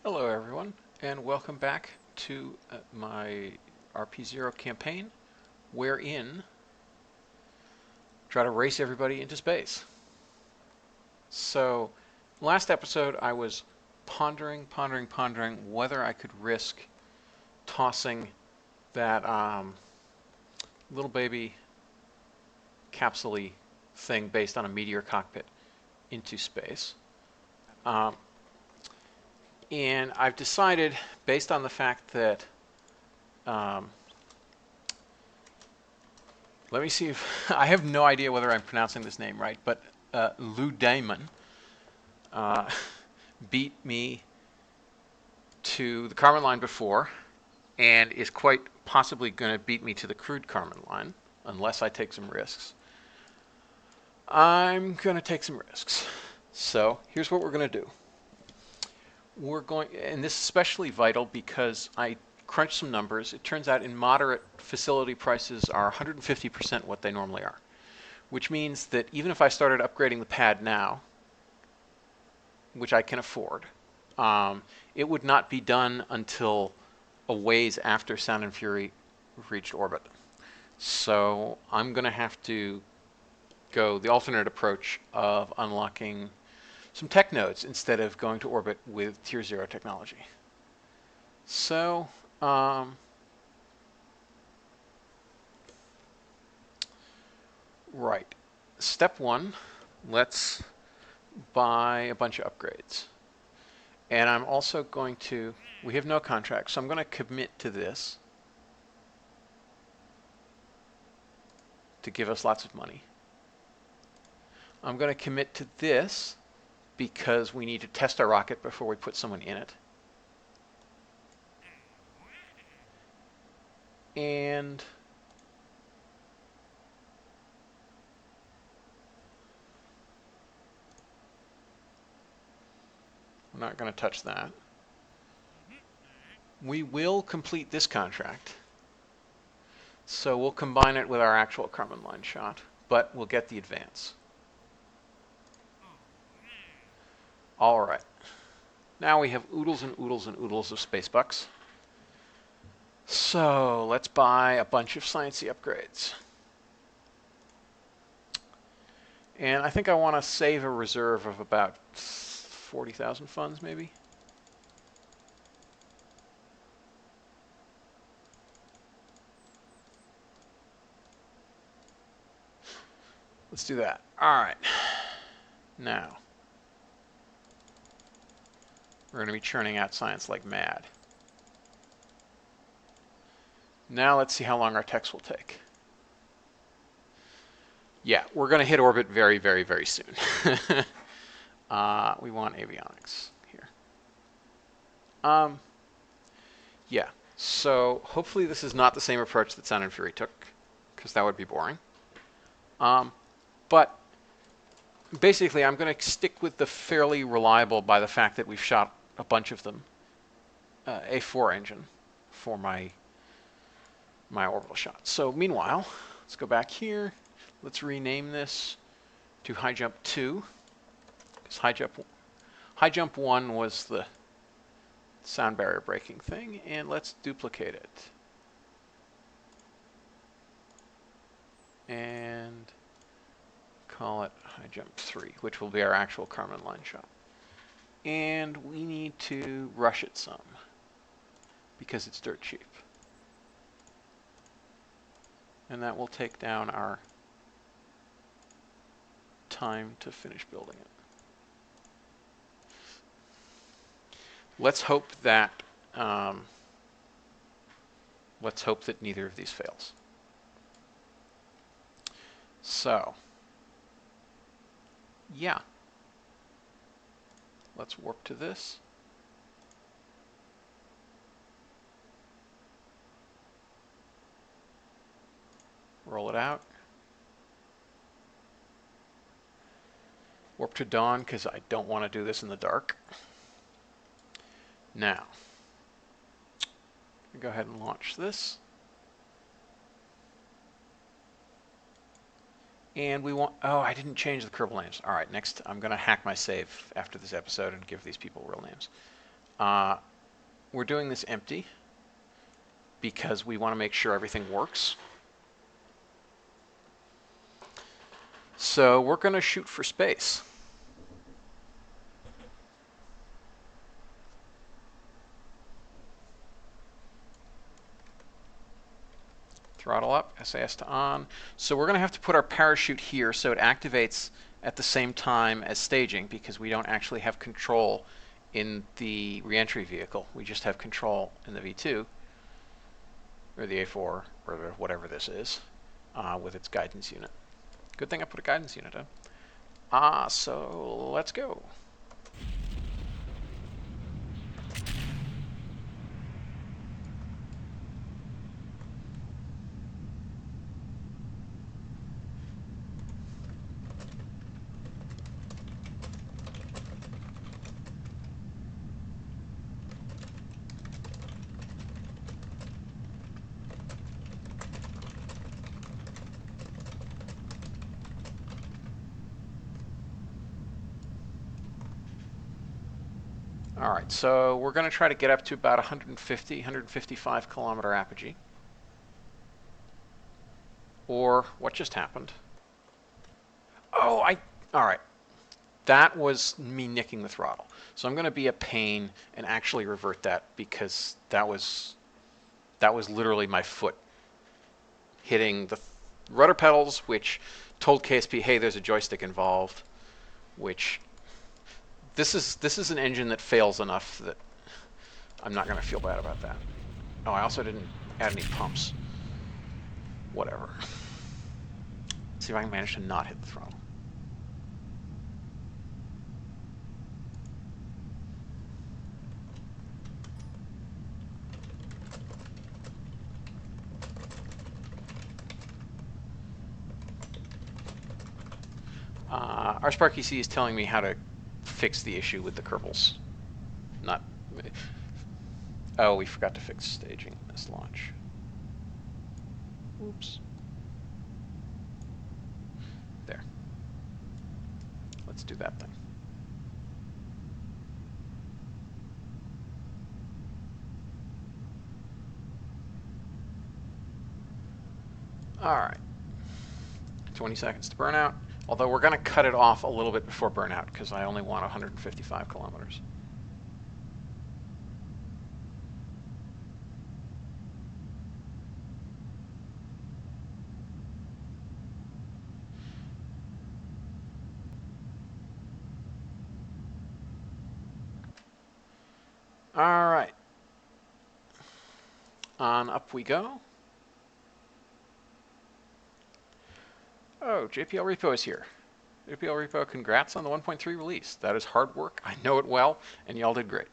Hello everyone, and welcome back to my RP-0 campaign, wherein I try to race everybody into space. So, last episode I was pondering whether I could risk tossing that little baby capsule-y thing based on a meteor cockpit into space. And I've decided, based on the fact that, let me see if, I have no idea whether I'm pronouncing this name right, but Lou Damon beat me to the Kármán line before, and is quite possibly going to beat me to the crewed Kármán line, unless I take some risks. I'm going to take some risks. So here's what we're going to do. We're going, and this is especially vital because I crunched some numbers. It turns out in moderate facility prices are 150% what they normally are, which means that even if I started upgrading the pad now, which I can afford, it would not be done until a ways after Sound and Fury reached orbit. So I'm going to have to go the alternate approach of unlocking some tech nodes instead of going to orbit with Tier 0 technology. So, right. Step one, let's buy a bunch of upgrades. And I'm also going to, we have no contract, so I'm going to commit to this to give us lots of money. I'm going to commit to this because we need to test our rocket before we put someone in it. And we're not going to touch that. We will complete this contract. So we'll combine it with our actual Kármán line shot, but we'll get the advance. All right. Now we have oodles and oodles and oodles of space bucks. So let's buy a bunch of sciencey upgrades. And I think I want to save a reserve of about 40,000 funds, maybe. Let's do that. All right. Now, we're going to be churning out science like mad. Now let's see how long our techs will take. Yeah, we're going to hit orbit very, very, very soon. We want avionics here. Yeah, so hopefully this is not the same approach that Sound and Fury took, because that would be boring. But basically, I'm going to stick with the fairly reliable, by the fact that we've shot a bunch of them, A4 engine for my orbital shot. So meanwhile, let's go back here. Let's rename this to High Jump 2, because High Jump 1 was the sound barrier breaking thing, and let's duplicate it. And call it High Jump 3, which will be our actual Kármán line shot. And we need to rush it some, because it's dirt cheap. And that will take down our time to finish building it. Let's hope that neither of these fails. So, yeah. Let's warp to this. Roll it out. Warp to dawn, because I don't want to do this in the dark. Now, go ahead and launch this. And we want, oh, I didn't change the Kerbal names. All right, next I'm going to hack my save after this episode and give these people real names. We're doing this empty because we want to make sure everything works. So we're going to shoot for space. Throttle up, SAS to on. So we're going to have to put our parachute here so it activates at the same time as staging, because we don't actually have control in the reentry vehicle. We just have control in the V2, or the A4, or whatever this is, with its guidance unit. Good thing I put a guidance unit in. So let's go. All right, so we're going to try to get up to about 155 kilometer apogee. Or what just happened? Oh, all right. That was me nicking the throttle. So I'm going to be a pain and actually revert that, because that was literally my foot hitting the rudder pedals, which told KSP, hey, there's a joystick involved, which this is an engine that fails enough that I'm not going to feel bad about that. Oh, I also didn't add any pumps. Whatever. See if I can manage to not hit the throttle. Our Spark EC is telling me how to fix the issue with the Kerbals. Not. Oh, we forgot to fix staging in this launch. Oops. There. Let's do that thing. All right. 20 seconds to burnout. Although we're going to cut it off a little bit before burnout, because I only want 155 kilometers. All right. On up we go. Oh, JPL Repo is here. JPL Repo, congrats on the 1.3 release. That is hard work. I know it well, and y'all did great.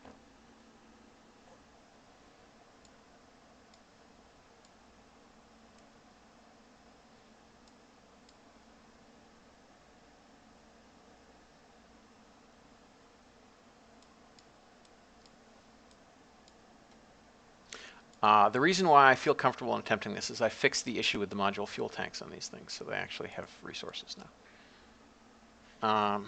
The reason why I feel comfortable in attempting this is I fixed the issue with the module fuel tanks on these things, so they actually have resources now.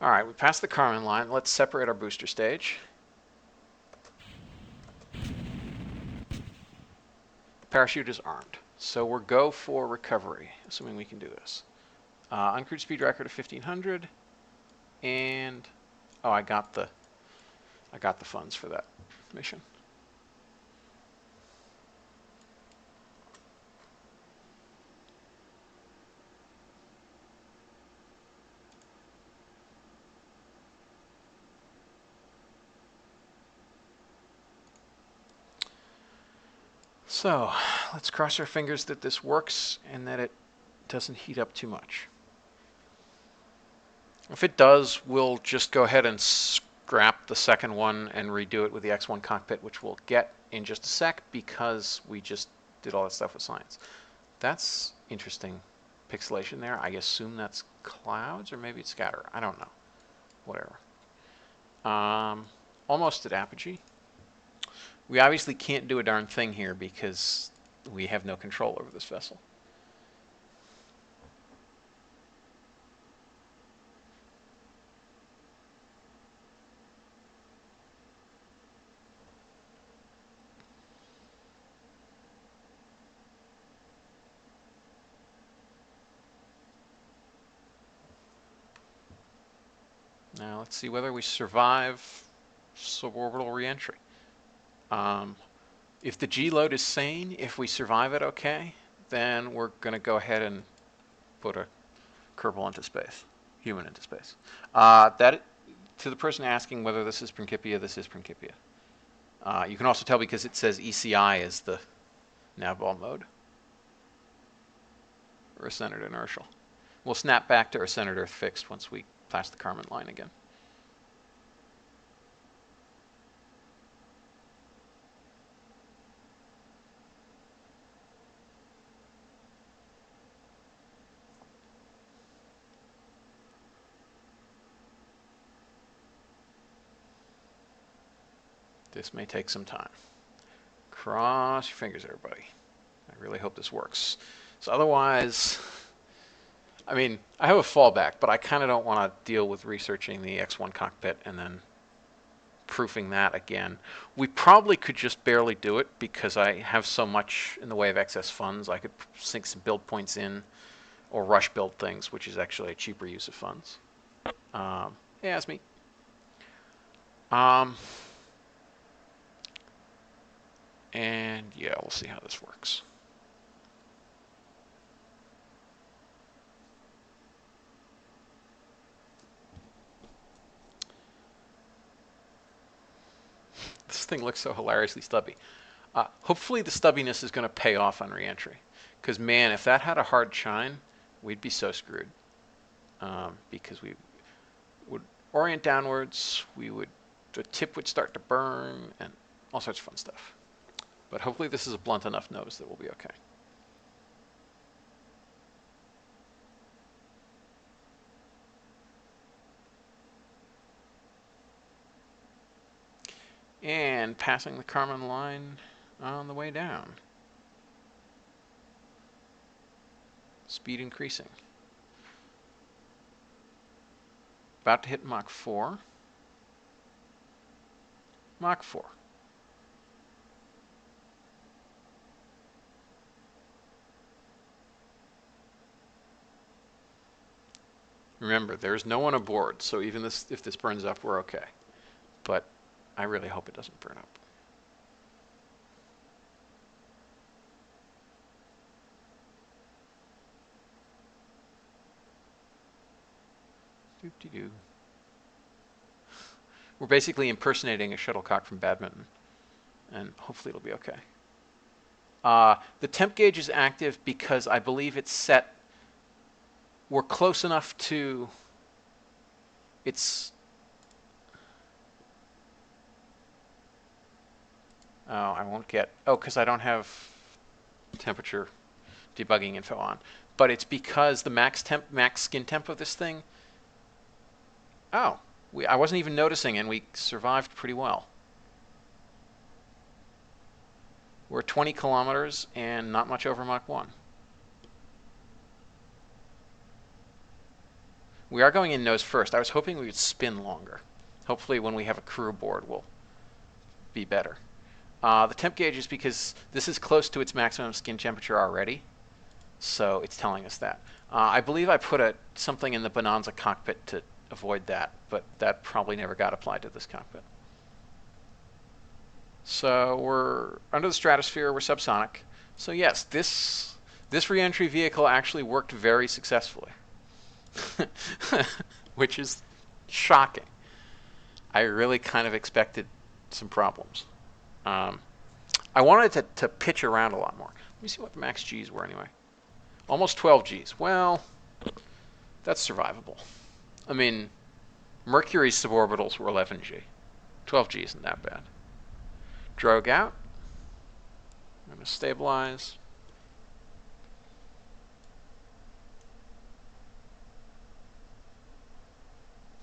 All right, we passed the Kármán line. Let's separate our booster stage. Parachute is armed. So we'll go for recovery, assuming we can do this. Uncrewed speed record of 1500, and oh, I got the funds for that mission. So let's cross our fingers that this works and that it doesn't heat up too much. If it does, we'll just go ahead and scrap the second one and redo it with the X1 cockpit, which we'll get in just a sec, because we just did all that stuff with science. That's interesting pixelation there. I assume that's clouds, or maybe it's scatter. I don't know. Whatever. Almost at apogee. We obviously can't do a darn thing here because we have no control over this vessel. Now let's see whether we survive suborbital reentry. If the G load is sane, if we survive it okay, then we're going to go ahead and put a Kerbal into space, human into space. To the person asking whether this is Principia, this is Principia. You can also tell because it says ECI is the navball mode, or centered inertial. We'll snap back to our centered Earth fixed once we pass the Kármán line again. This may take some time. Cross your fingers, everybody. I really hope this works. So otherwise, I mean, I have a fallback, but I kind of don't want to deal with researching the X1 cockpit and then proofing that again. We probably could just barely do it because I have so much in the way of excess funds. I could sink some build points in or rush build things, which is actually a cheaper use of funds. Yeah, that's me. And yeah, we'll see how this works. This thing looks so hilariously stubby. Hopefully the stubbiness is going to pay off on reentry. Because man, if that had a hard chine, we'd be so screwed. Because we would orient downwards, the tip would start to burn, and all sorts of fun stuff. But hopefully this is a blunt enough nose that we'll be okay. And passing the Kármán line on the way down. Speed increasing. About to hit Mach 4. Mach 4. Remember, there's no one aboard, so even if this burns up, we're okay. But I really hope it doesn't burn up. Doop-de-doo. We're basically impersonating a shuttlecock from badminton, and hopefully it'll be okay. The temp gauge is active because I believe it's set. We're close enough to its. Oh, I won't get. Oh, because I don't have temperature debugging info on. But it's because the max skin temp of this thing. Oh, I wasn't even noticing, and we survived pretty well. We're 20 kilometers and not much over Mach 1. We are going in nose first. I was hoping we would spin longer. Hopefully when we have a crew aboard, we'll be better. The temp gauge is because this is close to its maximum skin temperature already, so it's telling us that. I believe I put something in the Bonanza cockpit to avoid that, but that probably never got applied to this cockpit. So we're under the stratosphere, we're subsonic. So yes, this reentry vehicle actually worked very successfully. Which is shocking. I really kind of expected some problems. I wanted it to pitch around a lot more. Let me see what the max Gs were anyway. Almost 12 Gs. Well, that's survivable. I mean, Mercury's suborbitals were 11 G. 12 G isn't that bad. Drogue out. I'm going to stabilize.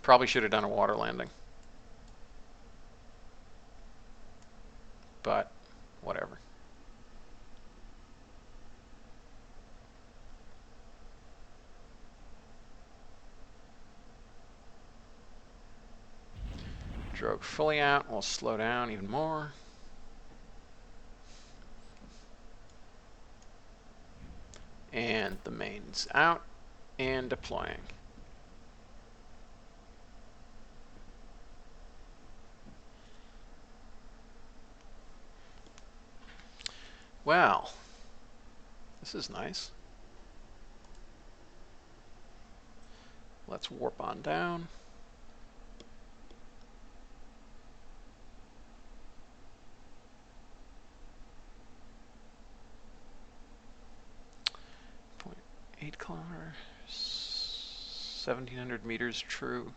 Probably should have done a water landing. But whatever. Drogue fully out. We'll slow down even more. And the main's out and deploying. Well, this is nice. Let's warp on down. .8 kilometers, 1,700 meters true,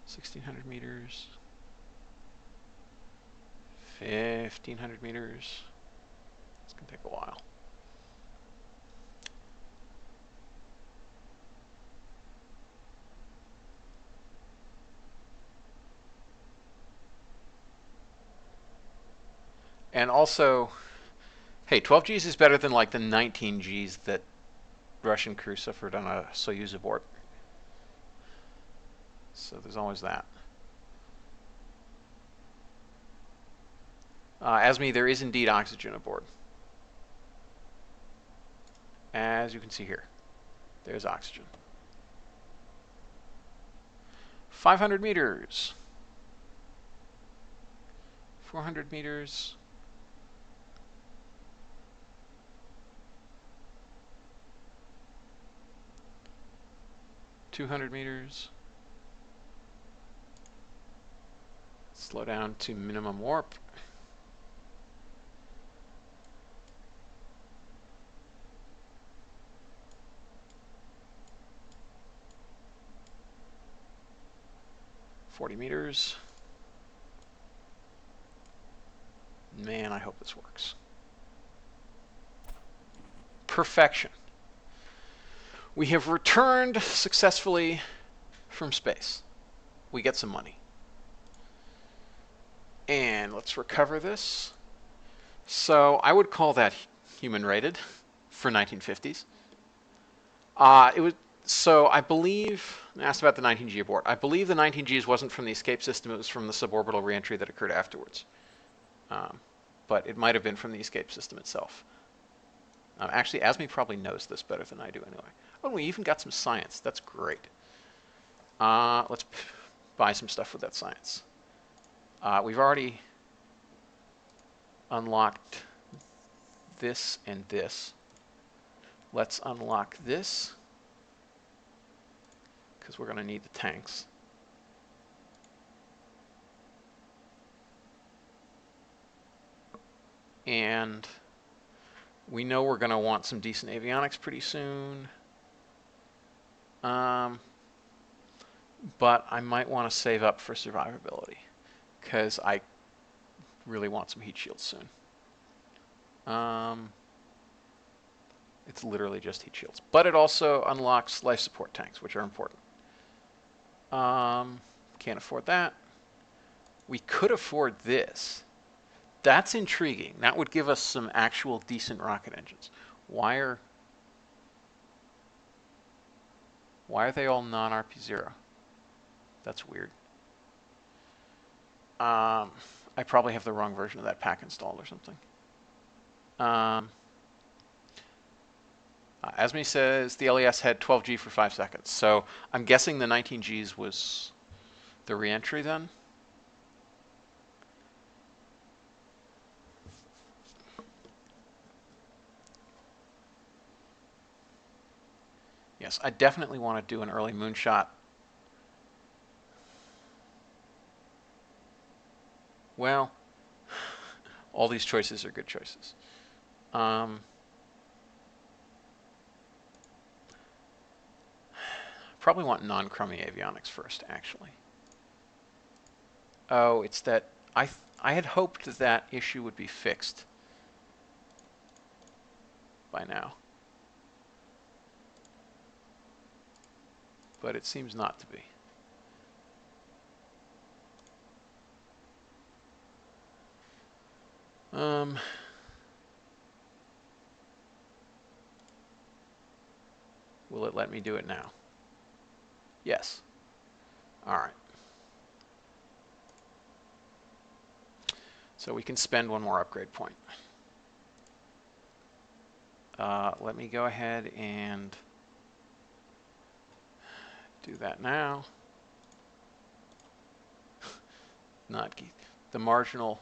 1,600 meters, 1,500 meters. It's going to take a while. And also, hey, 12 Gs is better than like the 19 Gs that Russian crew suffered on a Soyuz abort. So there's always that. Asme, there is indeed oxygen aboard. As you can see here, there's oxygen. 500 meters. 400 meters. 200 meters. Slow down to minimum warp. $40 Man, I hope this works. Perfection. We have returned successfully from space. We get some money. And let's recover this. So I would call that human rated for 1950s. It was, so I believe, I asked about the 19G abort. I believe the 19Gs wasn't from the escape system, it was from the suborbital reentry that occurred afterwards. But it might have been from the escape system itself. Actually, Asme probably knows this better than I do anyway. Oh, we even got some science. That's great. Let's buy some stuff with that science. We've already unlocked this and this. Let's unlock this, because we're going to need the tanks. And we know we're going to want some decent avionics pretty soon. But I might want to save up for survivability, because I really want some heat shields soon. It's literally just heat shields. But it also unlocks life support tanks, which are important. Can't afford that. We could afford this. That's intriguing. That would give us some actual decent rocket engines. Why are they all non-RP-0? That's weird. I probably have the wrong version of that pack installed or something. Asme says the LES had 12G for 5 seconds. So I'm guessing the 19Gs was the reentry then? Yes, I definitely want to do an early moonshot. Well, all these choices are good choices. Probably want non-crummy avionics first, actually. Oh, it's that I had hoped that issue would be fixed by now. But it seems not to be. Will it let me do it now? Yes. All right. So we can spend one more upgrade point. Let me go ahead and do that now. The marginal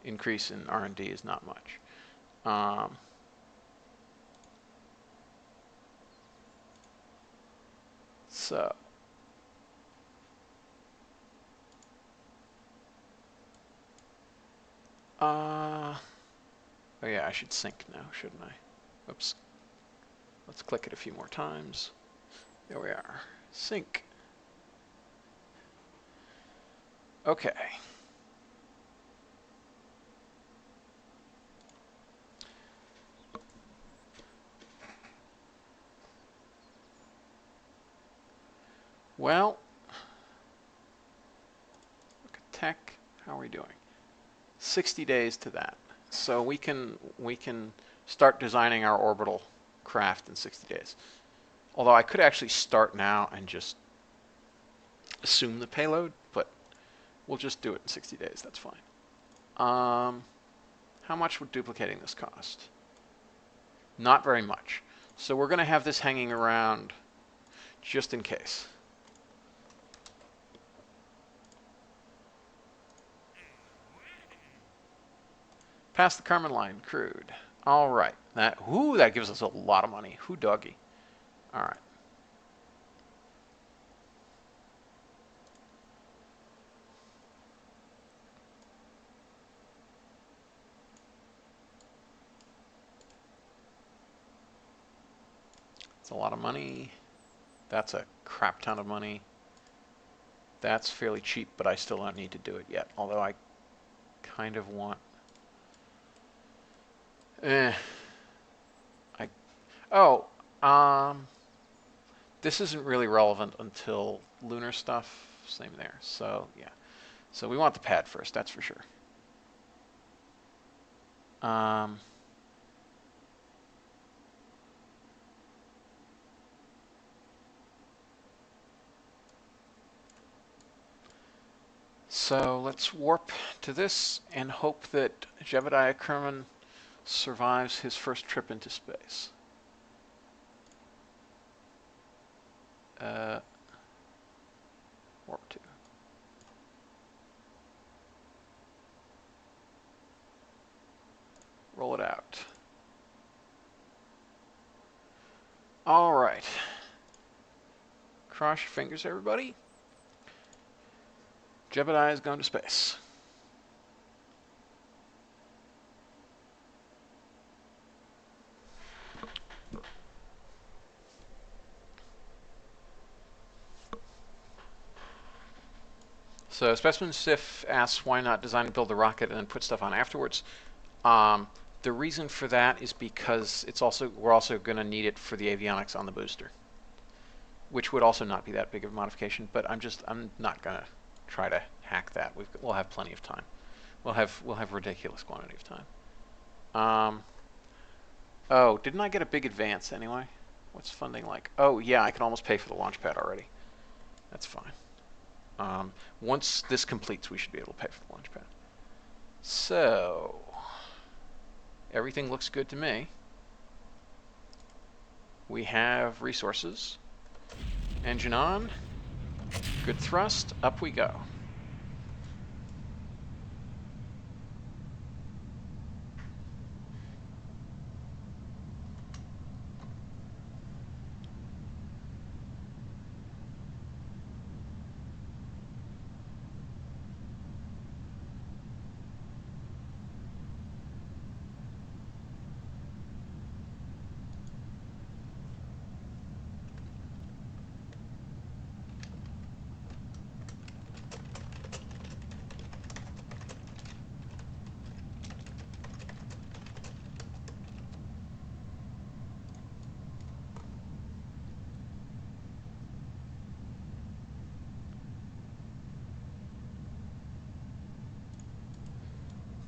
increase in R&D is not much. So oh yeah, I should sync now, shouldn't I? Oops. Let's click it a few more times. There we are. Sync. Okay. Well, look at tech. How are we doing? 60 days to that. So we can start designing our orbital craft in 60 days. Although I could actually start now and just assume the payload, but we'll just do it in 60 days. That's fine. How much would duplicating this cost? Not very much. So we're going to have this hanging around just in case. Past the Carmen line, crude. All right. That gives us a lot of money. Who doggy? All right. It's a lot of money. That's a crap ton of money. That's fairly cheap, but I still don't need to do it yet. Although I kind of want... this isn't really relevant until lunar stuff. Same there. So yeah. So we want the pad first, that's for sure. So let's warp to this and hope that Jebediah Kerman survives his first trip into space. Warp to. Roll it out. All right. Cross your fingers, everybody. Jebediah is going to space. So Specimen Sif asks why not design and build the rocket and then put stuff on afterwards. The reason for that is because we're also going to need it for the avionics on the booster, which would also not be that big of a modification. But I'm not going to try to hack that. We'll have plenty of time. We'll have ridiculous quantity of time. Oh, didn't I get a big advance anyway? What's funding like? Oh yeah, I can almost pay for the launch pad already. That's fine. Once this completes, we should be able to pay for the launch pad. So everything looks good to me. We have resources. Engine on. Good thrust. Up we go.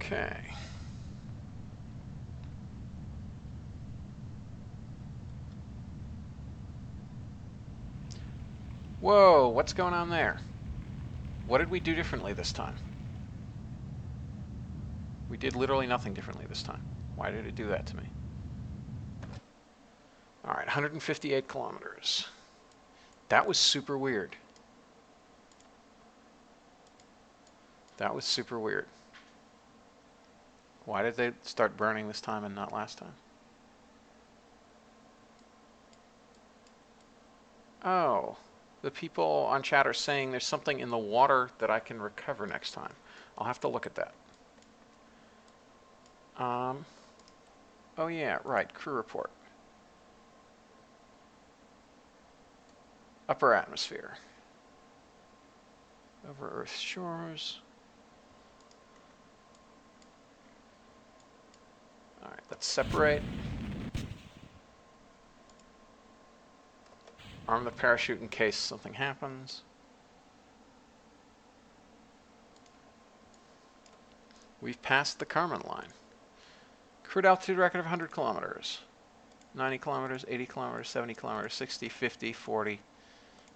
Okay. Whoa, what's going on there? What did we do differently this time? We did literally nothing differently this time. Why did it do that to me? All right, 158 kilometers. That was super weird. That was super weird. Why did they start burning this time and not last time? Oh, the people on chat are saying there's something in the water that I can recover next time. I'll have to look at that. Oh yeah, right, crew report. Upper atmosphere. Over Earth's shores. All right, let's separate. Arm the parachute in case something happens. We've passed the Kármán line. Crude altitude record of 100 kilometers. 90 kilometers, 80 kilometers, 70 kilometers, 60, 50, 40,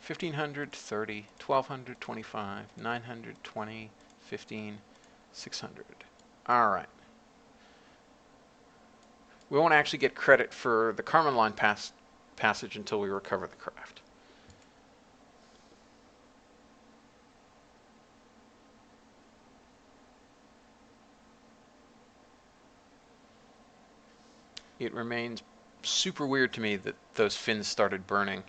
1500, 30, 1200, 25, 900, 20, 15, 600. All right. We won't actually get credit for the Kármán line passage until we recover the craft. It remains super weird to me that those fins started burning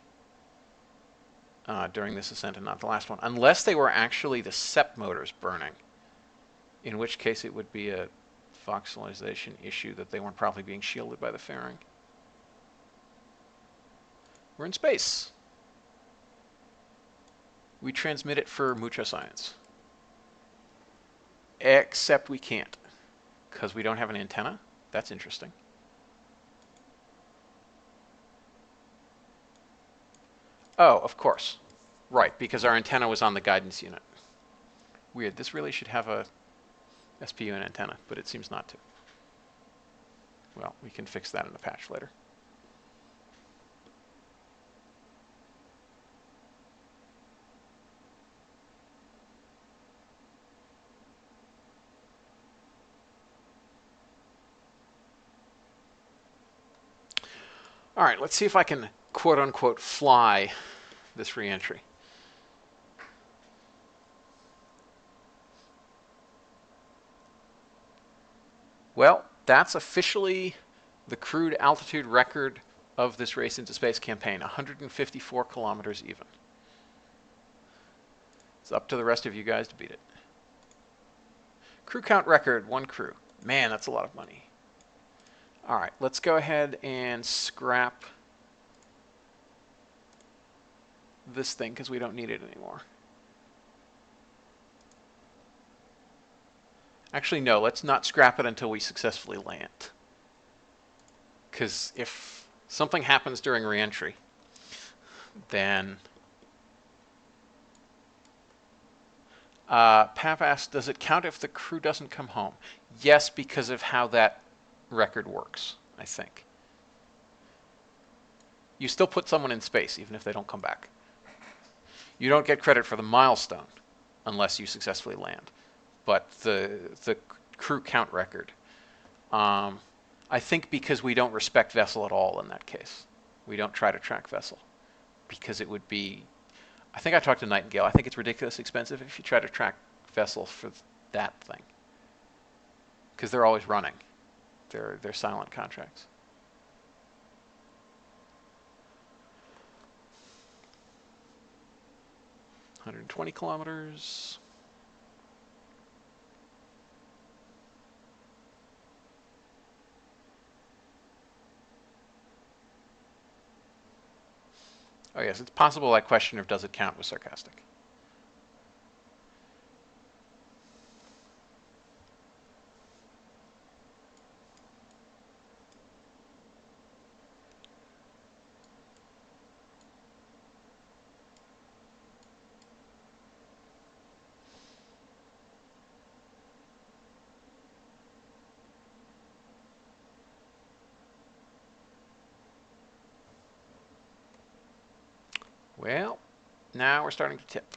during this ascent and not the last one, unless they were actually the SEP motors burning, in which case it would be a voxelization issue that they weren't properly being shielded by the fairing. We're in space. We transmit it for mucho science. Except we can't, because we don't have an antenna. That's interesting. Oh, of course. Right, because our antenna was on the guidance unit. Weird. This really should have a SPU and antenna, but it seems not to. Well, we can fix that in a patch later. All right, let's see if I can quote-unquote fly this reentry. Well, that's officially the crude altitude record of this Race into Space campaign, 154 kilometers even. It's up to the rest of you guys to beat it. Crew count record, 1 crew. Man, that's a lot of money. All right, let's go ahead and scrap this thing because we don't need it anymore. Actually, no, let's not scrap it until we successfully land. Because if something happens during reentry, then... Pap asks, does it count if the crew doesn't come home? Yes, because of how that record works, I think. You still put someone in space, even if they don't come back. You don't get credit for the milestone unless you successfully land. But the crew count record, I think because we don't respect vessel at all in that case. We don't try to track vessel because it would be, I think I talked to Nightingale, I think it's ridiculously expensive if you try to track vessel for that thing. Because they're always running. They're silent contracts. $120 kilometers. Oh yes, it's possible that question of does it count was sarcastic. Well, now we're starting to tip. .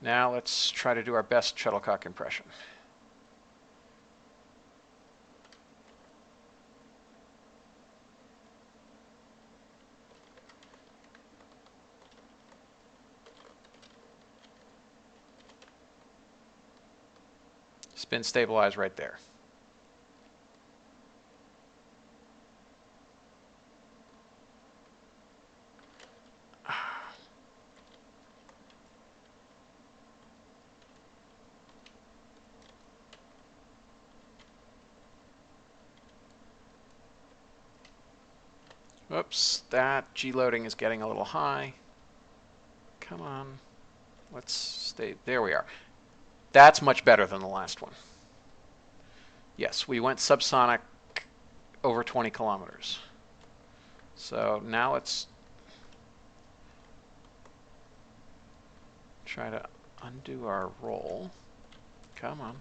Now let's try to do our best shuttlecock impression. Spin stabilize right there. Whoops, that G loading is getting a little high. Come on. Let's stay. There we are. That's much better than the last one. Yes, we went subsonic over 20 kilometers. So now let's try to undo our roll. Come on.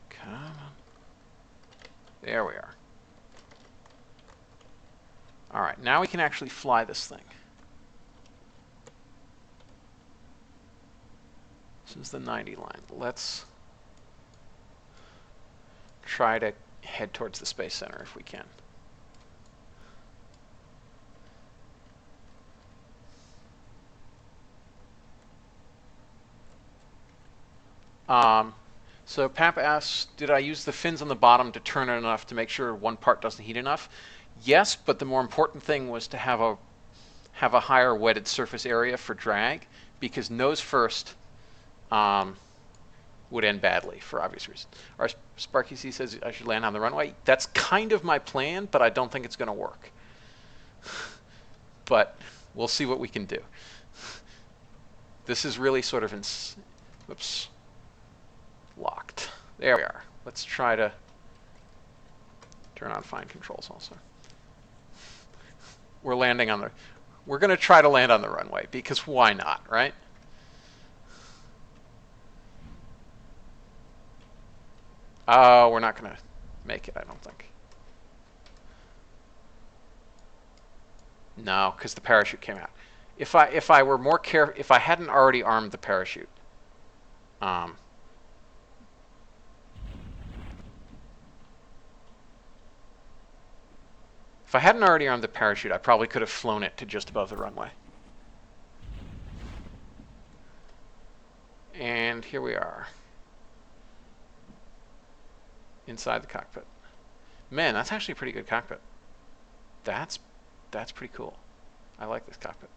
Come on. There we are. All right, now we can actually fly this thing. This is the 90 line. Let's try to head towards the Space Center if we can. So Pap asks, did I use the fins on the bottom to turn it enough to make sure one part doesn't heat enough? Yes, but the more important thing was to have a higher wetted surface area for drag, because nose first would end badly for obvious reasons. Our Sparky C says I should land on the runway. That's kind of my plan, but I don't think it's going to work. But we'll see what we can do. This is really sort of whoops. Locked. There we are. Let's try to turn on fine controls also. We're landing on the... We're going to try to land on the runway, because why not, right? Oh, we're not going to make it, I don't think. No, because the parachute came out. If I were more careful, if I hadn't already armed the parachute, if I hadn't already armed the parachute, I probably could have flown it to just above the runway. And here we are. Inside the cockpit. Man, that's actually a pretty good cockpit. That's pretty cool. I like this cockpit.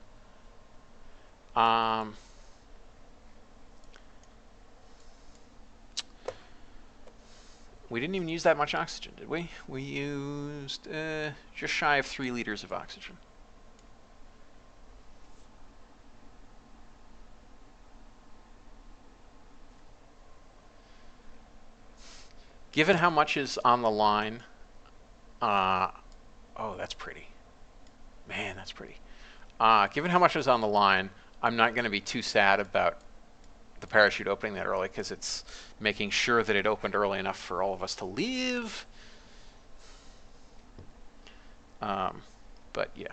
We didn't even use that much oxygen, did we? We used just shy of 3 liters of oxygen. Given how much is on the line, oh, that's pretty. Man, that's pretty. Given how much is on the line, I'm not going to be too sad about the parachute opening that early, because it's making sure that it opened early enough for all of us to leave. But yeah.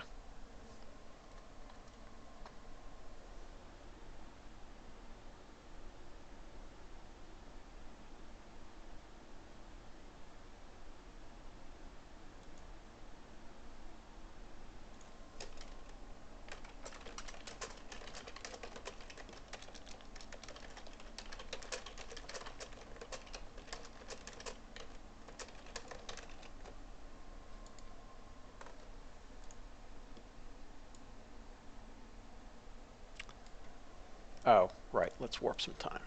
Oh, right. Let's warp some time.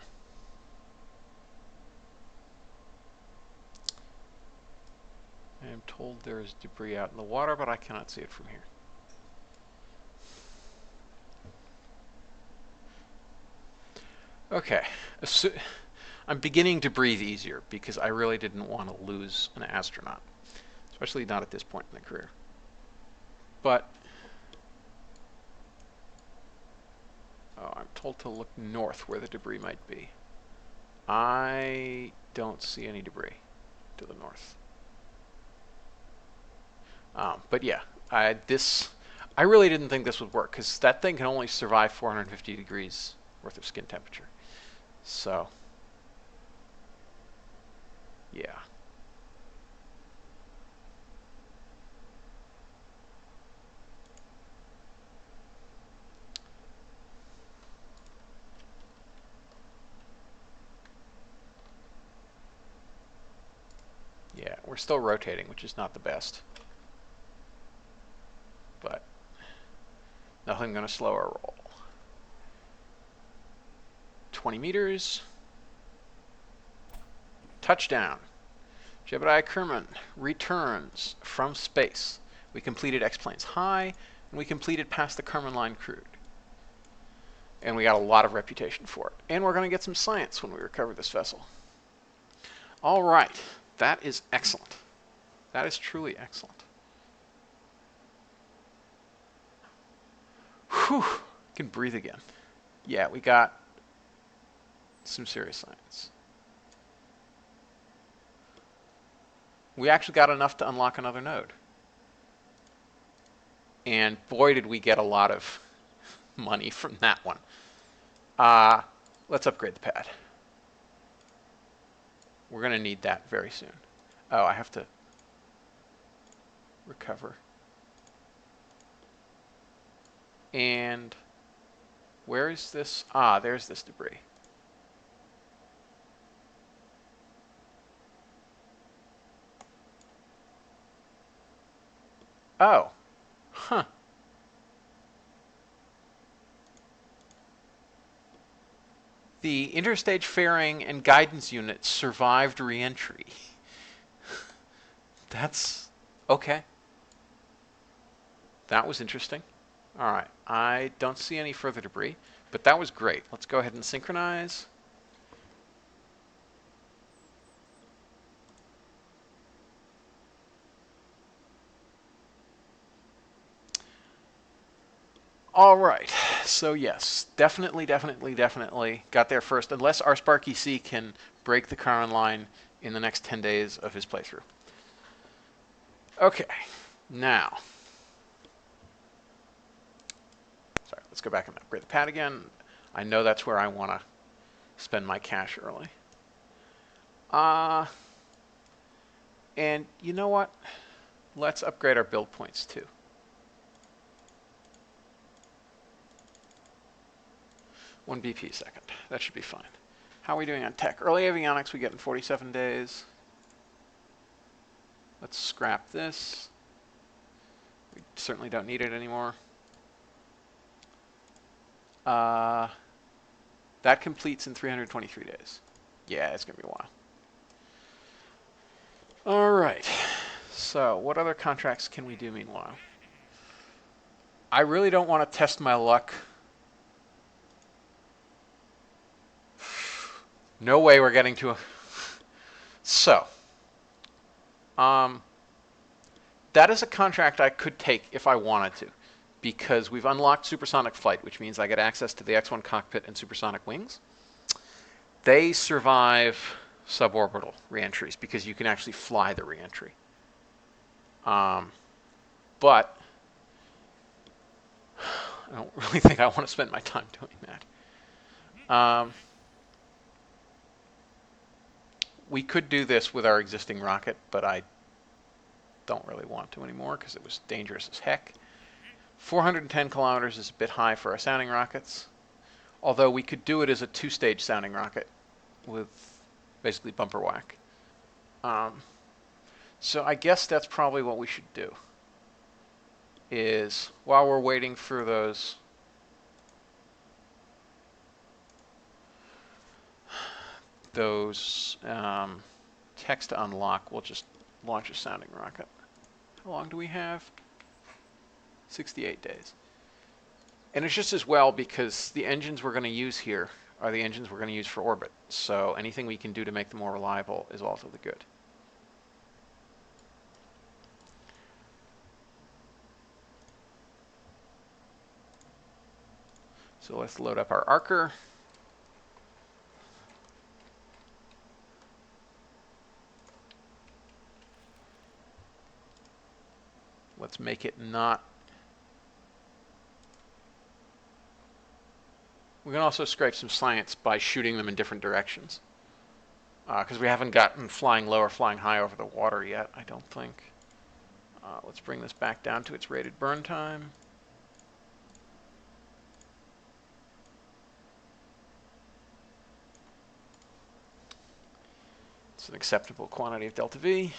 I am told there is debris out in the water, but I cannot see it from here. Okay. I'm beginning to breathe easier, because I really didn't want to lose an astronaut, especially not at this point in the career. But I'm told to look north where the debris might be. I don't see any debris to the north. But yeah, I really didn't think this would work because that thing can only survive 450 degrees worth of skin temperature. So, yeah. Yeah, we're still rotating, which is not the best. But nothing going to slow our roll. 20 meters. Touchdown. Jebediah Kerman returns from space. We completed X-Planes High, and we completed past the Kerman line crewed. And we got a lot of reputation for it. And we're going to get some science when we recover this vessel. All right. That is excellent. That is truly excellent. Whew. I can breathe again. Yeah, we got some serious science. We actually got enough to unlock another node. And boy, did we get a lot of money from that one. Let's upgrade the pad. We're going to need that very soon. Oh, I have to recover. And where is this? Ah, there's this debris. Oh, huh. The interstage fairing and guidance unit survived reentry. That's okay. That was interesting. All right, I don't see any further debris, but that was great. Let's go ahead and synchronize. All right, so yes, definitely got there first, unless our Sparky C can break the Karen line in the next 10 days of his playthrough. Okay, now, sorry, let's go back and upgrade the pad again. I know that's where I want to spend my cash early. And you know what? Let's upgrade our build points too. One BP a second. That should be fine. How are we doing on tech? Early avionics we get in 47 days. Let's scrap this. We certainly don't need it anymore. That completes in 323 days. Yeah, it's going to be a while. All right. So what other contracts can we do meanwhile? I really don't want to test my luck. No way we're getting to a... So, that is a contract I could take if I wanted to, because we've unlocked supersonic flight, which means I get access to the X1 cockpit and supersonic wings. They survive suborbital reentries because you can actually fly the reentry. But I don't really think I want to spend my time doing that. We could do this with our existing rocket, but I don't really want to anymore because it was dangerous as heck. 410 kilometers is a bit high for our sounding rockets, although we could do it as a two-stage sounding rocket with basically bumper whack. So I guess that's probably what we should do, is while we're waiting for those techs to unlock, we'll just launch a sounding rocket. How long do we have? 68 days. And it's just as well because the engines we're going to use here are the engines we're going to use for orbit. So anything we can do to make them more reliable is also the good. So let's load up our Archer. Let's make it not We can also scrape some science by shooting them in different directions. Because we haven't gotten flying low or flying high over the water yet, I don't think. Let's bring this back down to its rated burn time. It's an acceptable quantity of delta V.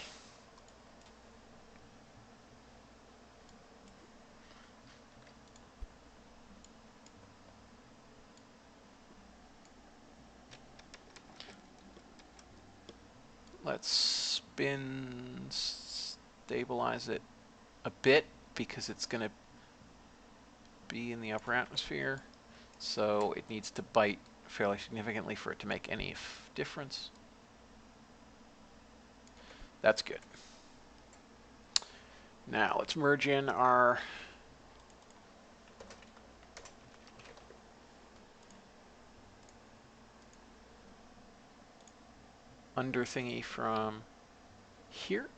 Let's spin, stabilize it a bit because it's going to be in the upper atmosphere. So it needs to bite fairly significantly for it to make any difference. That's good. Now let's merge in our under thingy from here.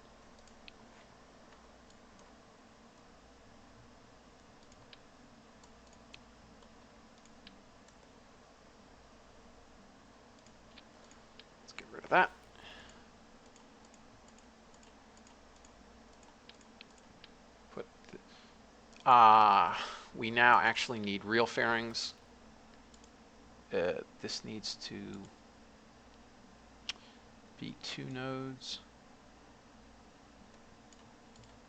Let's get rid of that. We now actually need real fairings. This needs to be 2 nodes.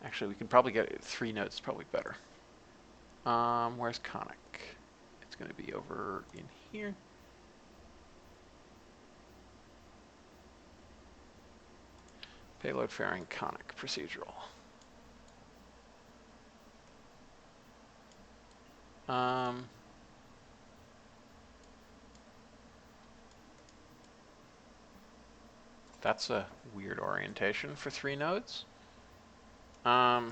Actually, we can probably get it 3 nodes. It's probably better. Where's conic? It's going to be over in here. Payload fairing conic procedural. That's a weird orientation for 3 nodes. I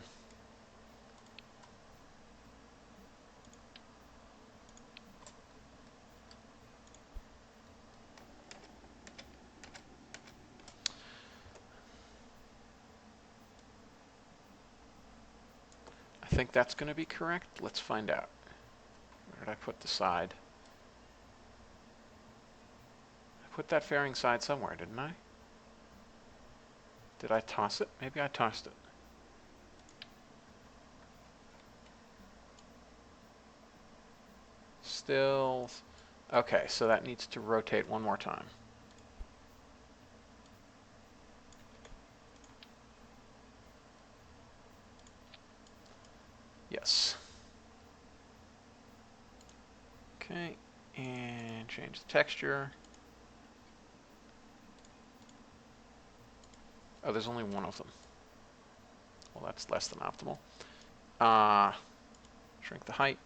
think that's going to be correct. Let's find out. Where did I put the side? I put that fairing side somewhere, didn't I? Did I toss it? Maybe I tossed it. Still. Okay, so that needs to rotate one more time. Yes. Okay, and change the texture. Oh, there's only one of them. Well, that's less than optimal. Shrink the height.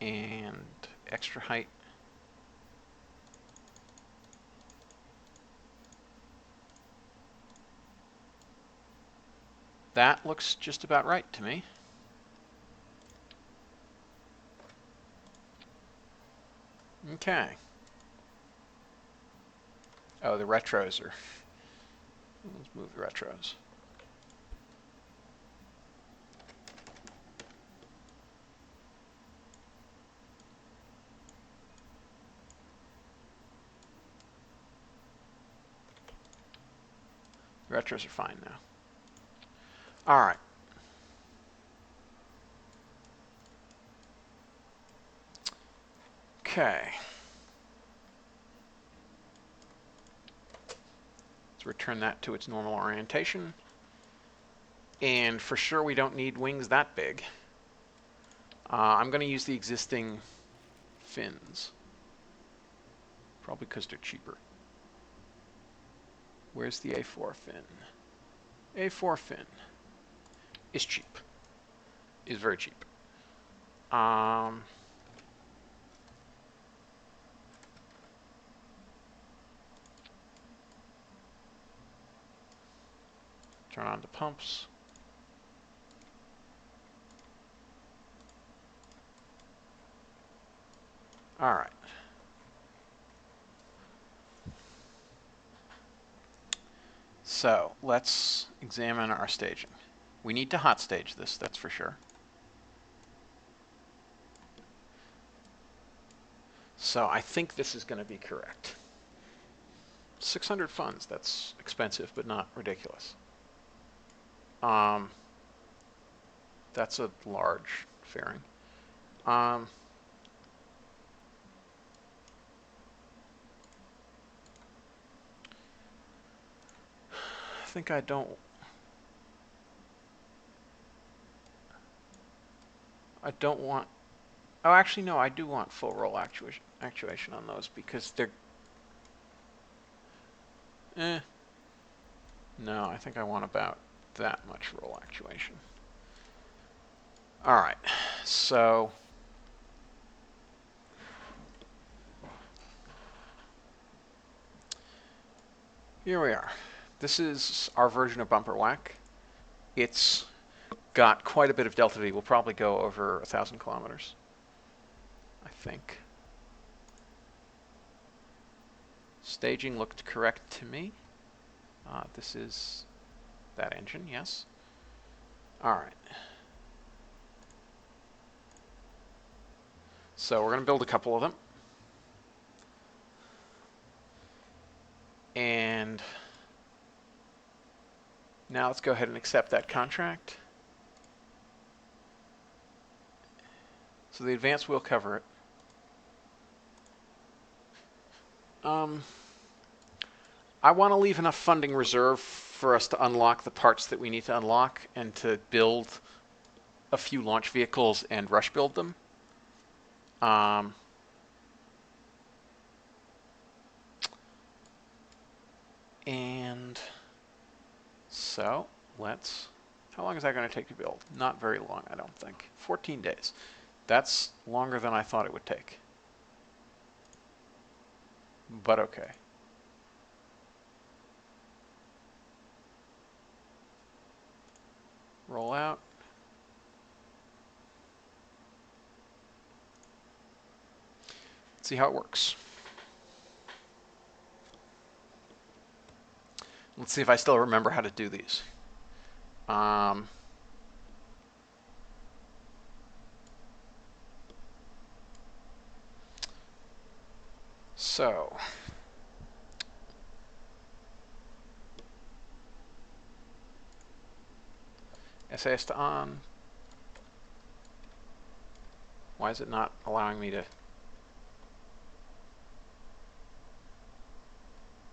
And extra height. That looks just about right to me. Okay. Oh, the retros are... Let's move the retros. The retros are fine now. All right. Okay. Let's return that to its normal orientation. And for sure, we don't need wings that big. I'm going to use the existing fins. Probably because they're cheaper. Where's the A4 fin? A4 fin is cheap. Is very cheap. Turn on the pumps. All right. So let's examine our staging. We need to hot stage this, that's for sure. So I think this is going to be correct. 600 funds, that's expensive, but not ridiculous. That's a large fairing. I think I don't want, oh actually no, I do want full roll actuation on those because they're, no, I think I want about that much roll actuation. Alright, so here we are. This is our version of bumper whack. It's got quite a bit of delta V. We'll probably go over 1,000 kilometers, I think. Staging looked correct to me. This is that engine, yes. All right. So we're going to build a couple of them. And now let's go ahead and accept that contract. So the advance will cover it. I want to leave enough funding reserve for us to unlock the parts that we need to unlock and to build a few launch vehicles and rush build them. And so let's, how long is that going to take to build? Not very long, I don't think. 14 days. That's longer than I thought it would take. But okay. Roll out. Let's see how it works. Let's see if I still remember how to do these. So SAS to on. Why is it not allowing me to?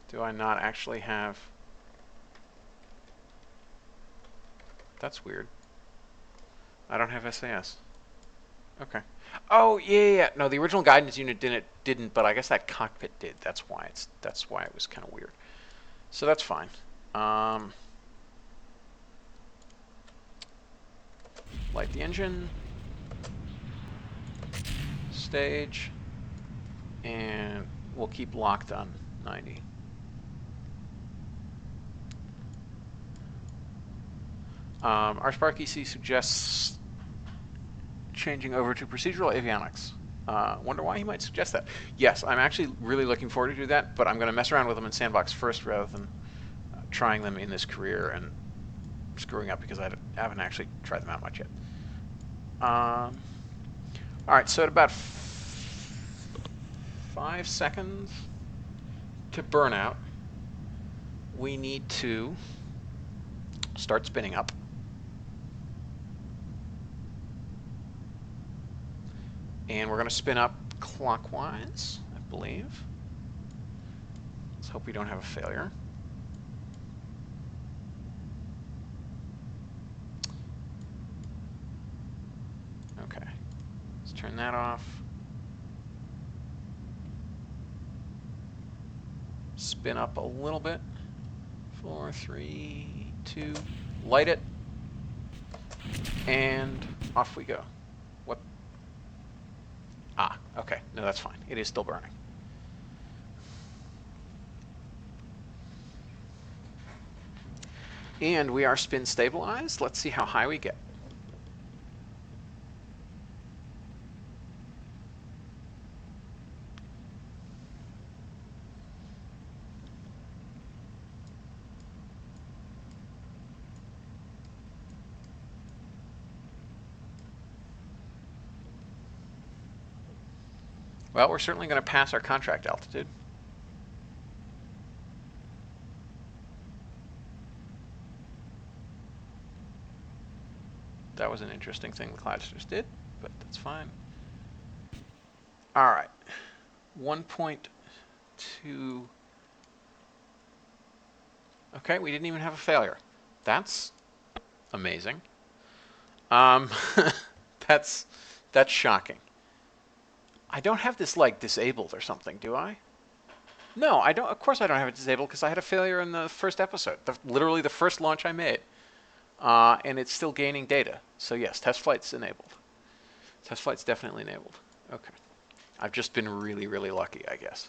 Do I not actually have? That's weird. I don't have SAS. Okay. Oh yeah. No, the original guidance unit didn't, but I guess that cockpit did. That's why it was kind of weird. So that's fine. Light the engine. Stage. And we'll keep locked on 90. RSparkEC suggests changing over to procedural avionics. Wonder why he might suggest that. Yes, I'm actually really looking forward to do that, but I'm going to mess around with them in Sandbox first rather than trying them in this career and screwing up because I haven't actually tried them out much yet. All right, so at about 5 seconds to burnout, we need to start spinning up. And we're going to spin up clockwise, I believe. Let's hope we don't have a failure. Okay, let's turn that off. Spin up a little bit. 4, 3, 2, light it, and off we go. What? Ah, okay. No, that's fine. It is still burning. And we are spin stabilized. Let's see how high we get. Well, we're certainly going to pass our contract altitude. That was an interesting thing the Cloudsters did, but that's fine. All right, 1.2. Okay, we didn't even have a failure. That's amazing. That's shocking. I don't have this like disabled or something, do I? No, I don't. Of course I don't have it disabled because I had a failure in the first episode, literally the first launch I made. And it's still gaining data. So yes, TestFlight's enabled. TestFlight's definitely enabled. Okay. I've just been really, really lucky, I guess.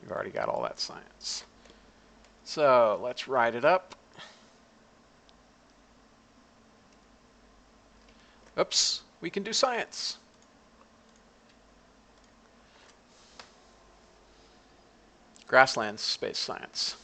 You've already got all that science. So let's write it up. Oops, we can do science. Grasslands space science.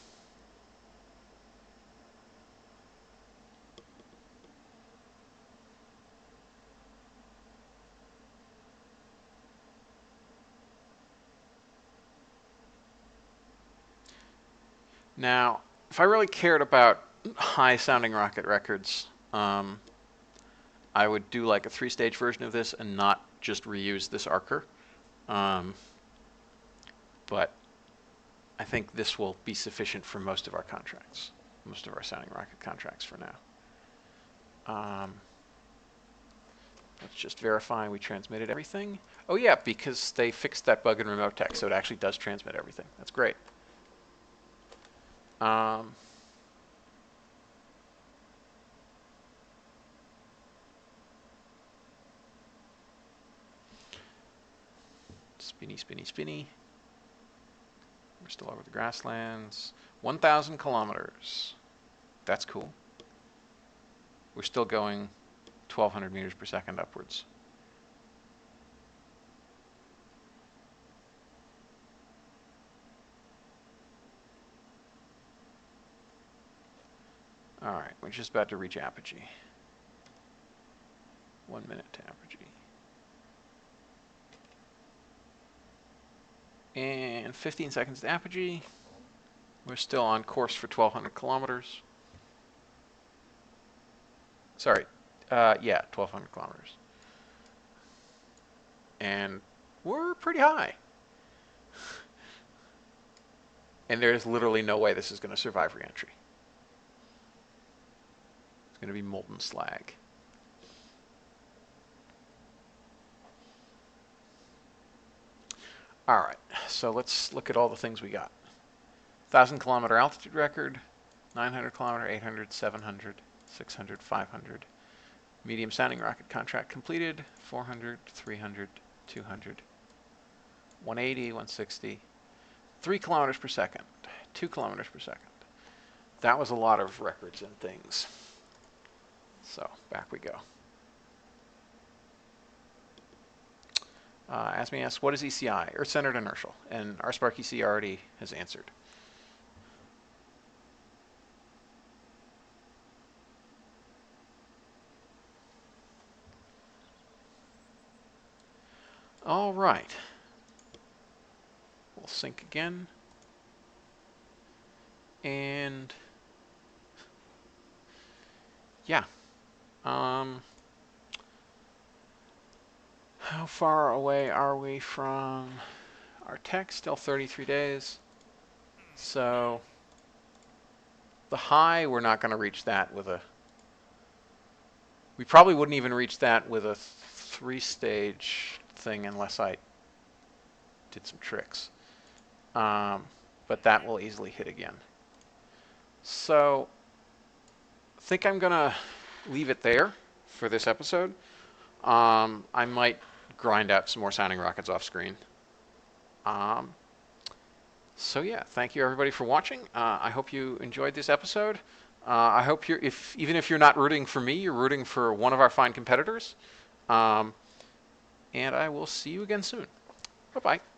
Now, if I really cared about high-sounding rocket records, I would do like a 3-stage version of this and not just reuse this archer. But I think this will be sufficient for most of our contracts, most of our sounding rocket contracts for now. Let's just verify we transmitted everything. Oh yeah, because they fixed that bug in RemoteTech, so it actually does transmit everything. That's great. Spinny, spinny, spinny. We're still over the grasslands. 1,000 kilometers. That's cool. We're still going 1,200 meters per second upwards. All right, we're just about to reach apogee. 1 minute to apogee. And 15 seconds to apogee. We're still on course for 1,200 kilometers. Sorry, yeah, 1,200 kilometers. And we're pretty high. And there's literally no way this is going to survive reentry. It's going to be molten slag. All right, so let's look at all the things we got. 1,000 kilometer altitude record, 900 kilometer, 800, 700, 600, 500. Medium sounding rocket contract completed, 400, 300, 200, 180, 160, 3 kilometers per second, 2 kilometers per second. That was a lot of records and things. So back we go. Asmi asks, what is ECI? Earth-centered inertial. And RSpark EC already has answered. All right. We'll sync again. And yeah. How far away are we from our tech? Still 33 days. So the high, we're not going to reach that with a... We probably wouldn't even reach that with a 3-stage thing unless I did some tricks. But that will easily hit again. So I think I'm going to leave it there for this episode. I might grind out some more sounding rockets off screen. So yeah, thank you everybody for watching. I hope you enjoyed this episode. I hope even if you're not rooting for me, you're rooting for one of our fine competitors. and I will see you again soon. Bye-bye.